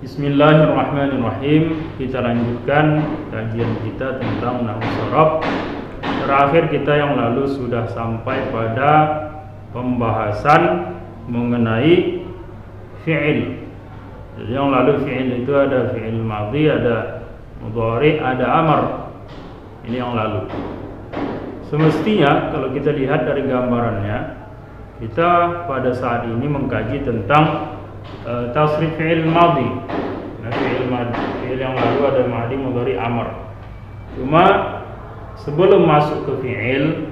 Bismillahirrahmanirrahim. Kita lanjutkan kajian kita tentang nahwu sharaf. Terakhir kita yang lalu sudah sampai pada pembahasan mengenai fi'il. Jadi yang lalu fi'il itu ada fi'il madhi, ada mudhari, ada amar. Ini yang lalu. Semestinya kalau kita lihat dari gambarannya, kita pada saat ini mengkaji tentang tasrif fi'il madhi. Nah, fi'il yang lalu ada madhi, mudhari, amar. Cuma sebelum masuk ke fi'il,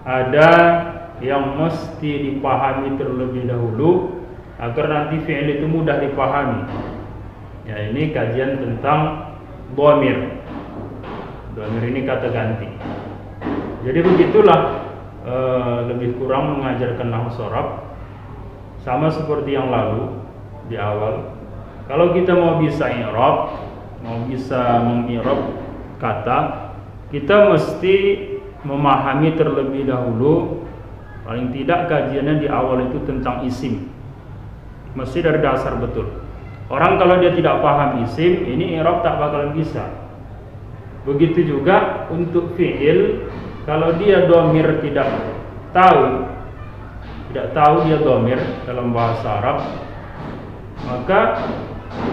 ada yang mesti dipahami terlebih dahulu agar nanti fi'il itu mudah dipahami. Ya, ini kajian tentang dhamir. Dhamir ini kata ganti. Jadi begitulah lebih kurang mengajarkan nahwu sharaf, sama seperti yang lalu di awal. Kalau kita mau bisa i'rab, mau bisa mengi'rab kata, kita mesti memahami terlebih dahulu. Paling tidak kajiannya di awal itu tentang isim, mesti dari dasar betul. Orang kalau dia tidak paham isim, ini i'rab tak bakalan bisa. Begitu juga untuk fi'il, kalau dia dhamir tidak tahu dia dhamir dalam bahasa Arab, maka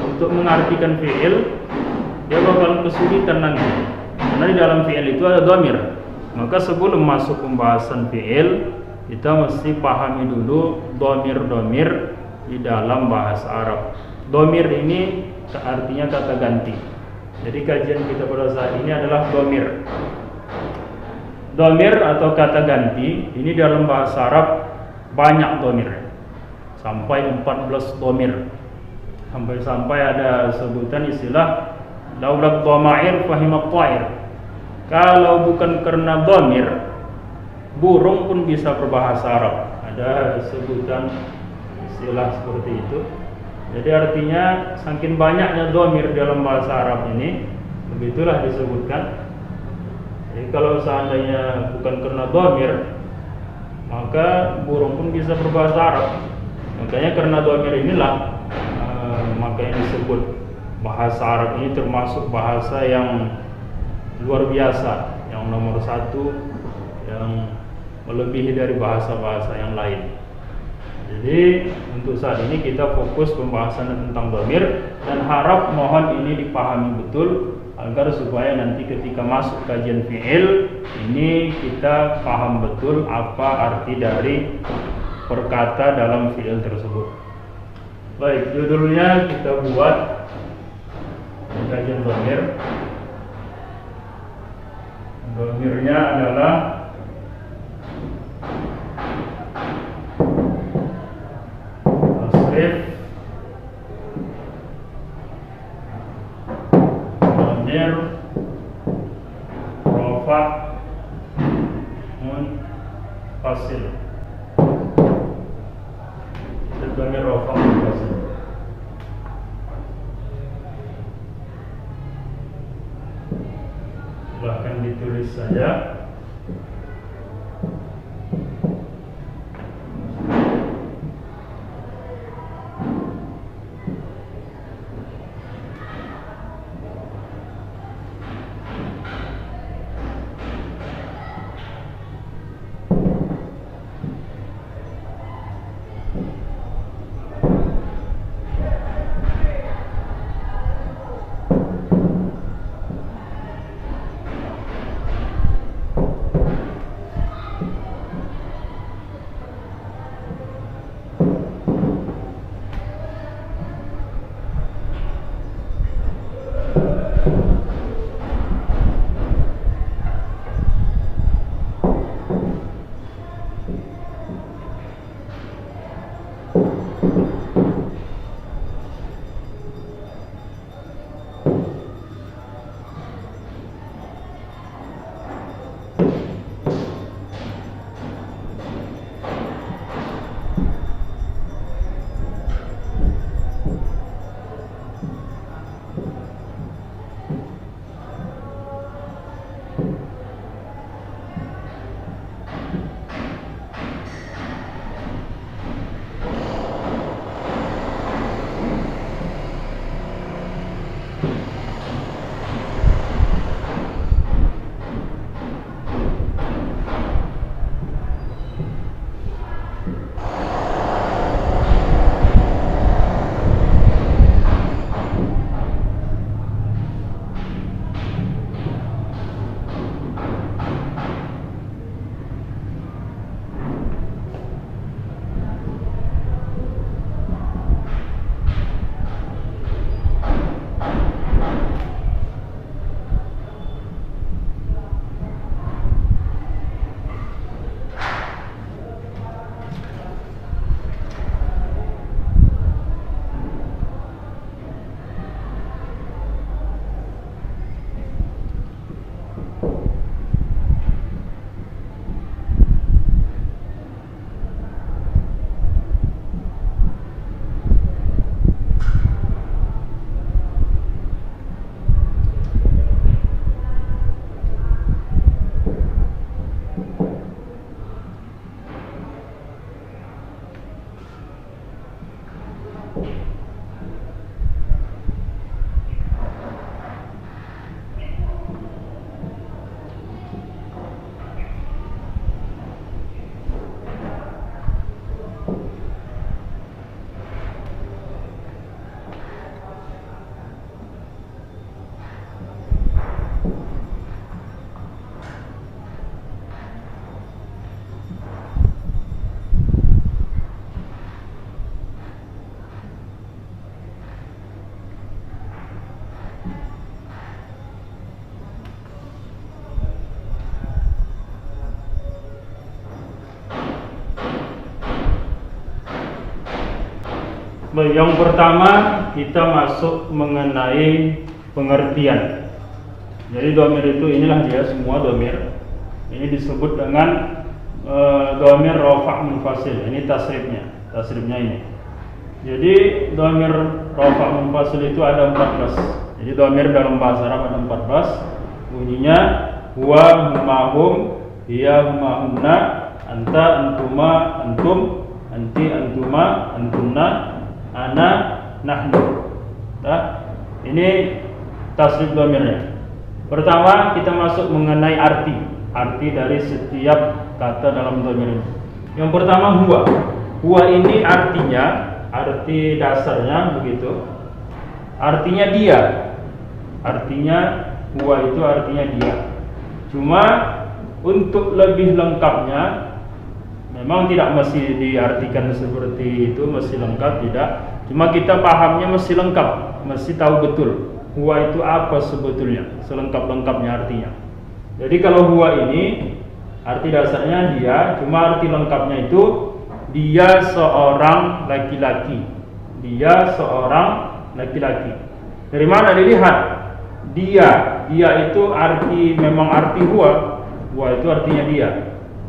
untuk mengartikan fi'il dia bakalan kesulitan nanti. Karena di dalam fi'il itu ada dhamir. Maka sebelum masuk pembahasan fi'il, kita mesti pahami dulu dhamir-dhamir di dalam bahasa Arab. Dhamir ini artinya kata ganti. Jadi kajian kita pada saat ini adalah dhamir. Dhamir atau kata ganti ini dalam bahasa Arab banyak dhamir, sampai 14 dhamir. Sampai ada sebutan istilah laulat dhamair fahimat ta'ir. Kalau bukan karena dhamir, burung pun bisa berbahasa Arab. Ada sebutan istilah seperti itu. Jadi artinya saking banyaknya dhamir dalam bahasa Arab ini, begitulah disebutkan. Jadi kalau seandainya bukan karena dhamir, maka burung pun bisa berbahasa Arab. Makanya karena dhamir inilah makanya disebut bahasa Arab ini termasuk bahasa yang luar biasa, yang nomor satu, yang melebihi dari bahasa-bahasa yang lain. Jadi untuk saat ini kita fokus pembahasan tentang dhamir, dan harap mohon ini dipahami betul agar supaya nanti ketika masuk kajian fi'il ini kita paham betul apa arti dari perkata dalam fi'il tersebut. Baik, judulnya kita buat kajian dhamir. Dhamirnya adalah tasrif dhamir rafa munfasil. Dhamir rafa munfasil. Bahkan ditulis saja. Baik, yang pertama kita masuk mengenai pengertian. Jadi dhamir itu inilah dia semua dhamir. Ini disebut dengan dhamir rafa' munfasil. Ini tasrifnya ini. Jadi dhamir rafa' munfasil itu ada 14. Jadi dhamir dalam bahasa Arab ada 14. Bunyinya huwa, huma, hum, hiya, huma, hunna, anta, antuma, antum, anti, antuma, antunna, ana, nahnu. Nah, ini tasrif dhamirnya. Pertama kita masuk mengenai arti dari setiap kata dalam dhamir ini. Yang pertama huwa. Huwa ini arti dasarnya begitu. Artinya dia. Artinya huwa itu artinya dia. Cuma untuk lebih lengkapnya memang tidak mesti diartikan seperti itu, mesti lengkap tidak. Cuma kita pahamnya mesti lengkap, mesti tahu betul huwa itu apa sebetulnya, selengkap-lengkapnya artinya. Jadi kalau huwa ini arti dasarnya dia, cuma arti lengkapnya itu dia seorang laki-laki. Dia seorang laki-laki. Dari mana dilihat? Dia itu memang arti huwa. Huwa itu artinya dia.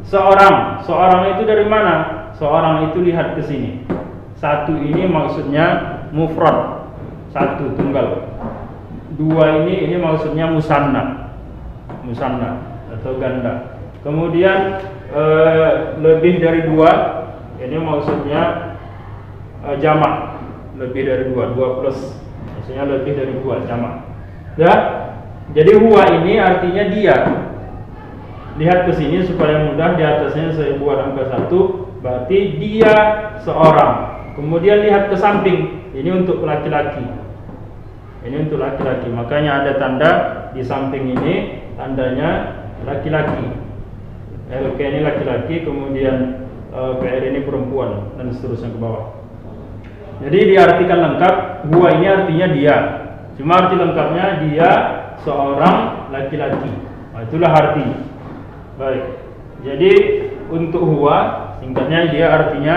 Seorang itu dari mana? Seorang itu lihat ke sini. Satu ini maksudnya mufrad, satu tunggal. Dua ini maksudnya musanna atau ganda. Kemudian lebih dari dua ini maksudnya jamak. Lebih dari dua plus maksudnya lebih dari dua jamak. Ya, jadi huwa ini artinya dia. Lihat ke sini supaya mudah, di atasnya saya buat angka 1, berarti dia seorang. Kemudian lihat ke samping, ini untuk laki-laki. Ini untuk laki-laki, makanya ada tanda di samping ini, tandanya laki-laki. LK ini laki-laki, kemudian PR ini perempuan, dan seterusnya ke bawah. Jadi diartikan lengkap, huwa ini artinya dia. Cuma arti lengkapnya dia seorang laki-laki. Nah, itulah artinya. Baik. Jadi untuk huwa singkatnya dia artinya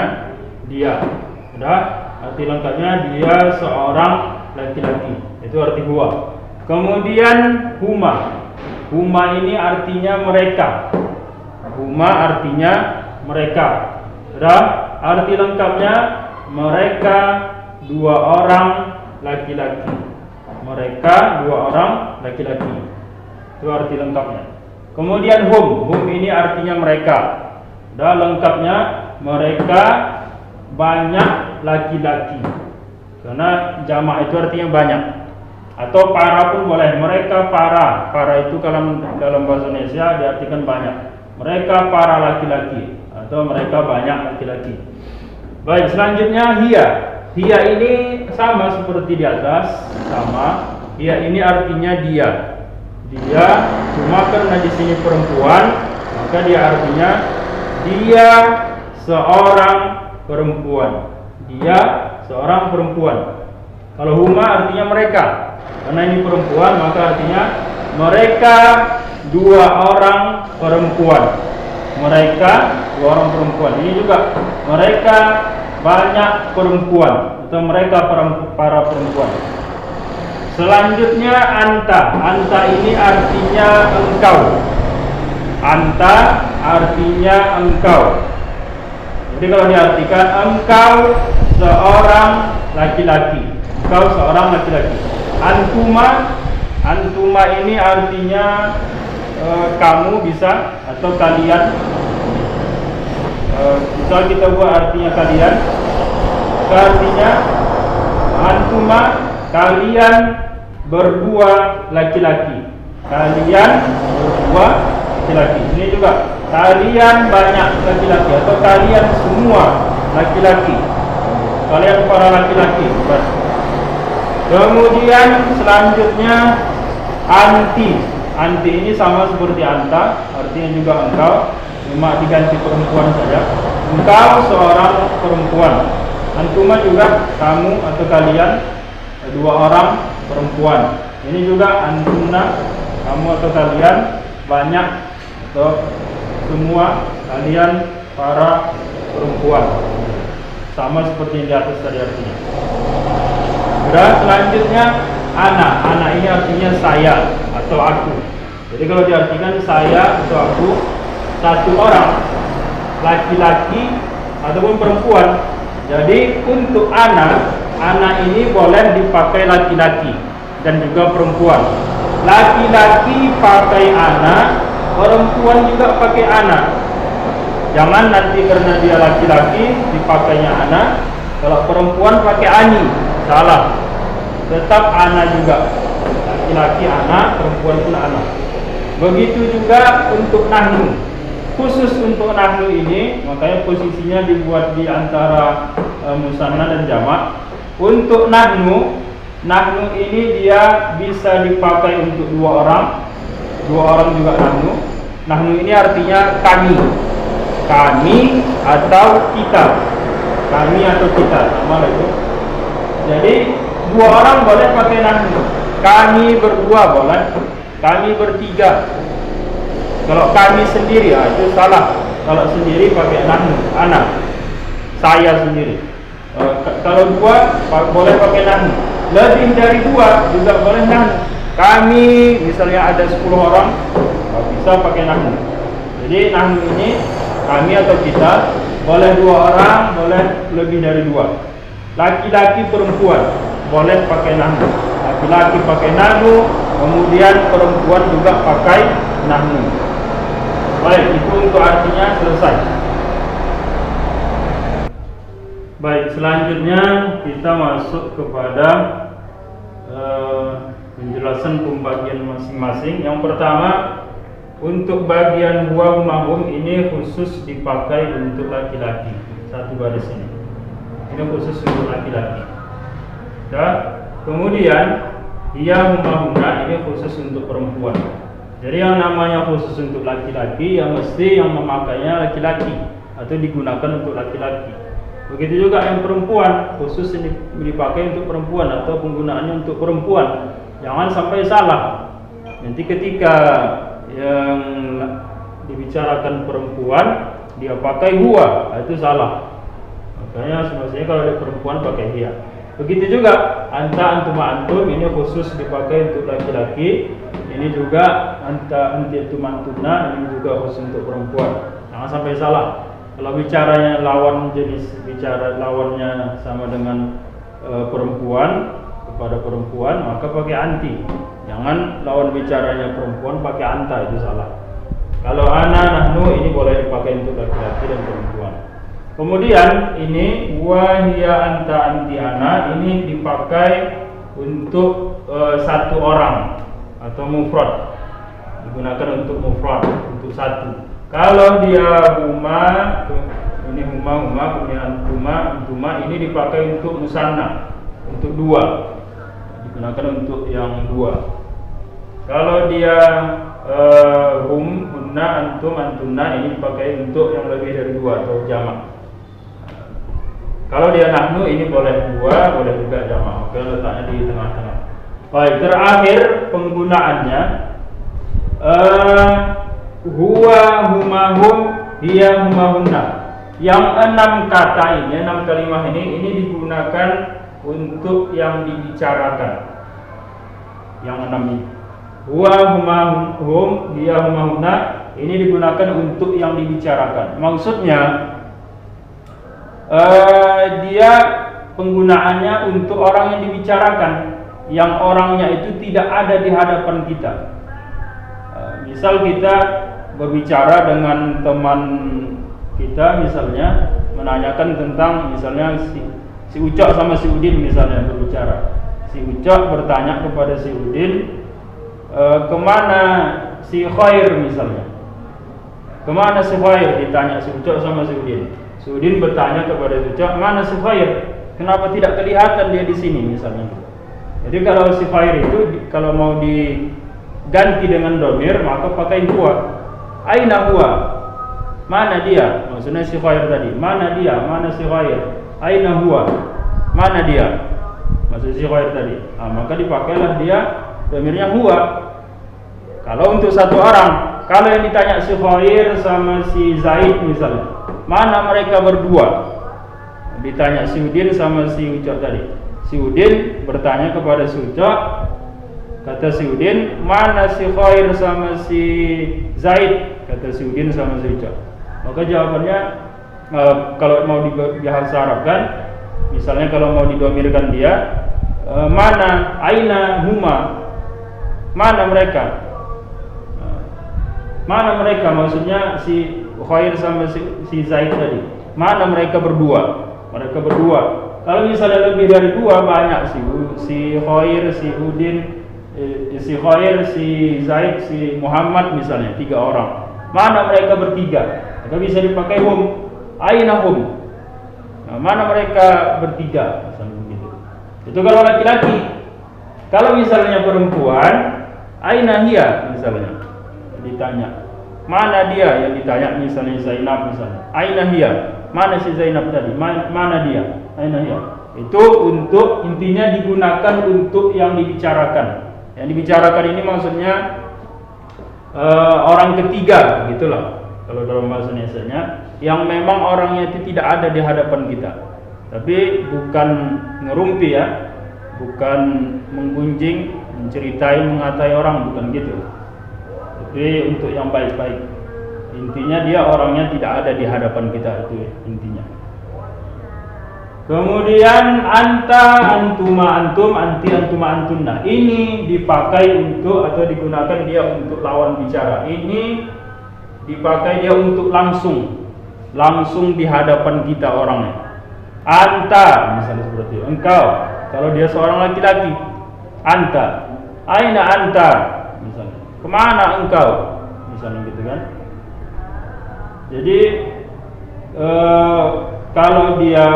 dia. Sudah, arti lengkapnya dia seorang laki-laki. Itu arti huwa. Kemudian huma. Huma ini artinya mereka. Huma artinya mereka. Sudah, arti lengkapnya mereka dua orang laki-laki. Mereka dua orang laki-laki. Itu arti lengkapnya. Kemudian hum ini artinya mereka. Dan lengkapnya mereka banyak laki-laki. Karena jamak itu artinya banyak. Atau para pun boleh. Mereka para. Para itu dalam bahasa Indonesia diartikan banyak. Mereka para laki-laki atau mereka banyak laki-laki. Baik, selanjutnya hiya. Hiya ini sama seperti di atas, sama. Hiya ini artinya dia. Dia, cuma karena di sini perempuan, maka dia artinya dia seorang perempuan. Dia seorang perempuan. Kalau huma artinya mereka. Karena ini perempuan, maka artinya mereka dua orang perempuan. Mereka dua orang perempuan. Ini juga mereka banyak perempuan atau mereka para perempuan. Selanjutnya anta. Anta ini artinya engkau. Anta artinya engkau. Jadi kalau diartikan engkau seorang laki-laki. Engkau seorang laki-laki. Antuma ini artinya kamu bisa atau kalian. Misal kita buat artinya kalian. Artinya antuma kalian berdua laki-laki. Kalian berdua laki-laki. Ini juga kalian banyak laki-laki atau kalian semua laki-laki. Kalian para laki-laki. Kemudian selanjutnya anti. Anti ini sama seperti anta, artinya juga engkau, cuma diganti perempuan saja. Engkau seorang perempuan. Antuma juga kamu atau kalian dua orang perempuan. Ini juga antunna, kamu atau kalian banyak atau semua kalian para perempuan. sama seperti yang di atas tadi artinya. Selanjutnya ana ini artinya saya atau aku. Jadi kalau diartikan saya atau aku, satu orang, laki-laki ataupun perempuan. Jadi untuk ana ini boleh dipakai laki-laki dan juga perempuan. Laki-laki pakai ana, perempuan juga pakai ana. Jangan nanti karena dia laki-laki dipakainya ana, kalau perempuan pakai ani, salah. Tetap ana juga. Laki-laki ana, perempuan pun ana. Begitu juga untuk nahnu. Khusus untuk nahnu ini, makanya posisinya dibuat di antara musanna dan jamak. Untuk nahnu ini dia bisa dipakai untuk dua orang juga nahnu. Nahnu ini artinya kami atau kita, sama lah itu. Jadi dua orang boleh pakai nahnu, kami berdua boleh, kami bertiga. Kalau kami sendiri itu salah. Kalau sendiri pakai nahnu, ana, saya sendiri. Kalau dua boleh pakai nahnu. Lebih dari dua juga boleh nahnu. Kami misalnya ada 10 orang, bisa pakai nahnu. Jadi nahnu ini kami atau kita, boleh dua orang, boleh lebih dari dua. Laki-laki perempuan boleh pakai nahnu. Laki-laki pakai nahnu, kemudian perempuan juga pakai nahnu. Baik, itu untuk artinya selesai. Baik, selanjutnya kita masuk kepada penjelasan pembagian masing-masing. Yang pertama, untuk bagian huwa hum ini khusus dipakai untuk laki-laki. Satu baris ini. Ini khusus untuk laki-laki. Dan kemudian hiya huma ini khusus untuk perempuan. Jadi yang namanya khusus untuk laki-laki, yang mesti yang memakainya laki-laki atau digunakan untuk laki-laki. Begitu juga yang perempuan, khusus ini dipakai untuk perempuan atau penggunaannya untuk perempuan. Jangan sampai salah. Nanti ketika yang dibicarakan perempuan dia pakai huwa, itu salah. Makanya semestinya kalau ada perempuan pakai hiya. Begitu juga antum ini khusus dipakai untuk laki-laki. Ini juga antum antuna, ini juga khusus untuk perempuan. Jangan sampai salah. Kalau bicaranya lawan jenis, bicara lawannya sama dengan perempuan, kepada perempuan, maka pakai anti. Jangan lawan bicaranya perempuan pakai anta, itu salah. Kalau ana, nahnu ini boleh dipakai untuk laki-laki dan perempuan. Kemudian ini wa hiya anta anti ana ini dipakai untuk satu orang atau mufrad. Digunakan untuk mufrad, untuk satu. Kalau dia huma, ini huma, kemudian antuma ini dipakai untuk musanna, untuk dua. Digunakan untuk yang dua. Kalau dia hunna, antum, antuna ini dipakai untuk yang lebih dari dua atau jamak. Kalau dia nahnu ini boleh dua, boleh juga jamak. Maka letaknya di tengah-tengah. Baik, terakhir penggunaannya huwa humahum hiya humahunna. Yang 6 kata ini, 6 kalimat ini digunakan untuk yang dibicarakan. Yang 6 ini. Huwa humahum hiya humahunna ini digunakan untuk yang dibicarakan. Maksudnya dia penggunaannya untuk orang yang dibicarakan, yang orangnya itu tidak ada di hadapan kita. Misal kita berbicara dengan teman kita, misalnya menanyakan tentang misalnya si Ucok sama si Udin misalnya berbicara. Si Ucok bertanya kepada si Udin, kemana si Khair misalnya. Kemana si Khair, ditanya si Ucok sama si Udin. Si Udin bertanya kepada si Ucok, mana si Khair? Kenapa tidak kelihatan dia di sini misalnya. Jadi kalau si Khair itu kalau mau diganti dengan domir maka pakai huwa. Aina huwa? Mana dia? Maksudnya si Khair tadi. Mana dia? Mana si Khair? Aina huwa? Mana dia? Maksud si Khair tadi. Maka dipakailah dia domirnya huwa. Kalau untuk satu orang, kalau yang ditanya si Khair sama si Zaid misalnya, mana mereka berdua? Ditanya si Udin sama si Ucok tadi. Si Udin bertanya kepada si Ucok, kata si Udin, mana si Khair sama si Zaid? Kata si Udin sama si Ucok. Maka jawabannya kalau mau dibahasa Arab kan, misalnya kalau mau didomirkan dia, mana aina huma, mana mereka, mana mereka, maksudnya si Khair sama si Zaid tadi, mana mereka berdua. Mereka berdua. Kalau misalnya lebih dari dua, banyak si Khair, si Udin, si Khair, si Zaid, si Muhammad misalnya, 3 orang. Mana mereka bertiga? Maka bisa dipakai hum. Aina hum. Nah, mana mereka bertiga? Misalnya begitu. Itu kalau laki-laki. Kalau misalnya perempuan, aina hiya misalnya. Ditanya, mana dia yang ditanya, misalnya Zainab misalnya. Aina hiya. Mana si Zainab tadi? Mana dia? Aina hiya. Itu untuk, intinya digunakan untuk yang dibicarakan. Yang dibicarakan ini maksudnya orang ketiga, gitulah. Kalau dalam bahasa Indonesianya, yang memang orangnya itu tidak ada di hadapan kita. Tapi bukan ngerumpi ya, bukan menggunjing, menceritai, mengatai orang, bukan gitu. Tapi untuk yang baik-baik. Intinya dia orangnya tidak ada di hadapan kita, itu intinya. Kemudian anta, antuma, antum, anti, antuma, antunna. Ini dipakai untuk atau digunakan dia untuk lawan bicara. Ini dipakai dia untuk langsung di hadapan kita orangnya. Anta, misalnya seperti itu. Engkau, kalau dia seorang laki-laki. Anta, aina anta, misalnya. Kemana engkau? Misalnya gitu kan. Jadi kalau dia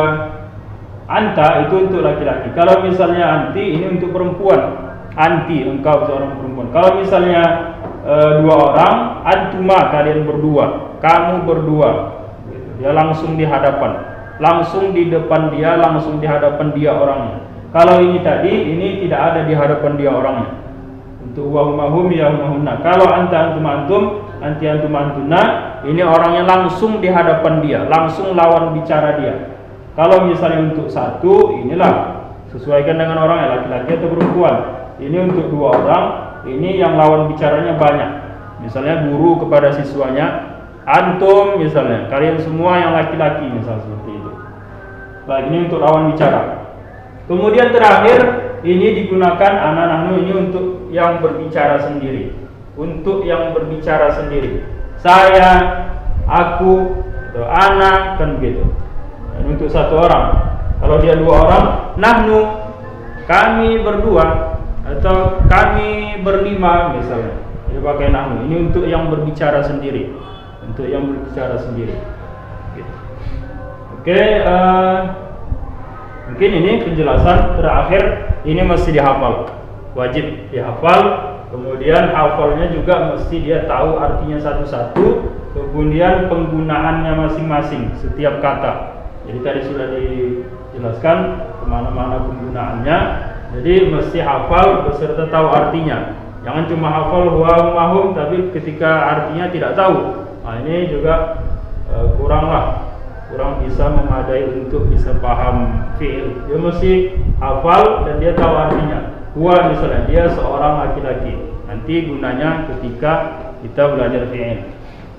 anta itu untuk laki-laki. Kalau misalnya anti ini untuk perempuan. Anti, engkau seorang perempuan. Kalau misalnya 2 orang, antuma, kalian berdua, kamu berdua. Dia langsung di hadapan, langsung di depan dia, langsung di hadapan dia orangnya. Kalau ini tadi, ini tidak ada di hadapan dia orangnya. Untuk wahumahum ya humahunna. Kalau anta antum antum, anti antum antuna, ini orangnya langsung di hadapan dia, langsung lawan bicara dia. Kalau misalnya untuk satu, inilah sesuaikan dengan orangnya, laki-laki atau perempuan. Ini untuk 2 orang, ini yang lawan bicaranya banyak. Misalnya guru kepada siswanya, antum misalnya, kalian semua yang laki-laki misalnya seperti itu. Baik, ini untuk lawan bicara. Kemudian terakhir, ini digunakan anak-anak ini untuk yang berbicara sendiri. Untuk yang berbicara sendiri. Saya, aku, atau anak, kan begitu. Dan untuk 1 orang. Kalau dia 2 orang, nahnu, kami berdua, atau kami berlima misalnya. Dia pakai nahnu. Ini untuk yang berbicara sendiri. Untuk yang berbicara sendiri. Gitu. Oke, mungkin ini penjelasan terakhir. Ini mesti dihafal, wajib dihafal. Kemudian hafalnya juga mesti dia tahu artinya satu-satu. Kemudian penggunaannya masing-masing setiap kata. Jadi tadi sudah dijelaskan kemana-mana penggunaannya. Jadi mesti hafal beserta tahu artinya. Jangan cuma hafal huwa mahum tapi ketika artinya tidak tahu. Nah ini juga kurang bisa memadai untuk bisa paham fi'il. Dia mesti hafal dan dia tahu artinya. Huwa misalnya dia seorang laki-laki. Nanti gunanya ketika kita belajar fi'il.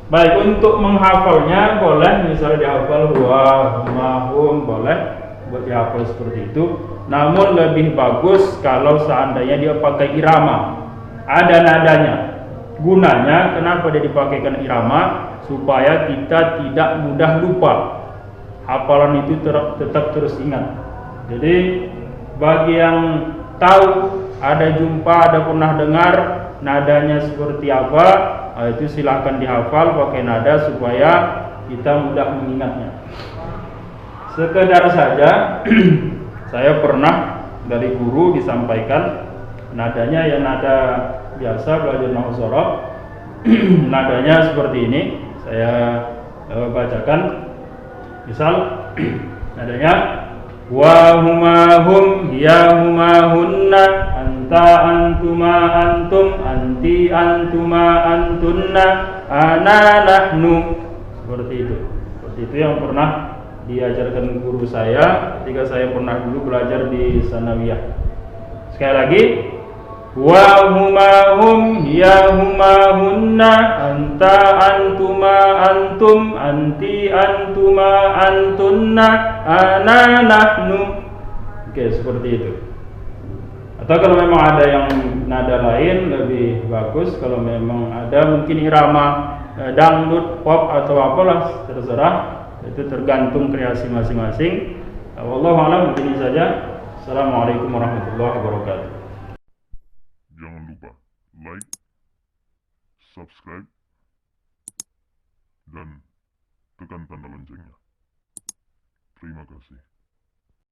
Baik, untuk menghafalnya boleh misalnya dihafal huwa, mahum, boleh buat dihafal seperti itu. Namun lebih bagus kalau seandainya dia pakai irama. Ada nadanya. Gunanya kenapa dia dipakaikan irama? Supaya kita tidak mudah lupa. Hafalan itu tetap terus ingat. Jadi bagi yang tahu, ada jumpa, ada pernah dengar nadanya seperti apa, itu silakan dihafal pakai nada supaya kita mudah mengingatnya. Sekedar saja saya pernah dari guru disampaikan nadanya ya nada biasa belajar nahwu shorof. Nadanya seperti ini. Saya bacakan. Misal nadanya wa huma hum ya huma hunna anta antuma antum anti antuma antunna ana nahnu. Seperti itu yang pernah diajarkan guru saya ketika saya pernah dulu belajar di sanawiyah. Sekali lagi, wa huma hum ya huma hunna anta antuma antum anti antuma antunna ana nahnu. Oke, seperti itu. Atau kalau memang ada yang nada lain lebih bagus, kalau memang ada mungkin irama dangdut, pop atau apalah, terserah, itu tergantung kreasi masing-masing. Wallahu a'lam, begini saja. Assalamualaikum warahmatullahi wabarakatuh. Jangan lupa like, subscribe, dan tekan tanda loncengnya. Terima kasih.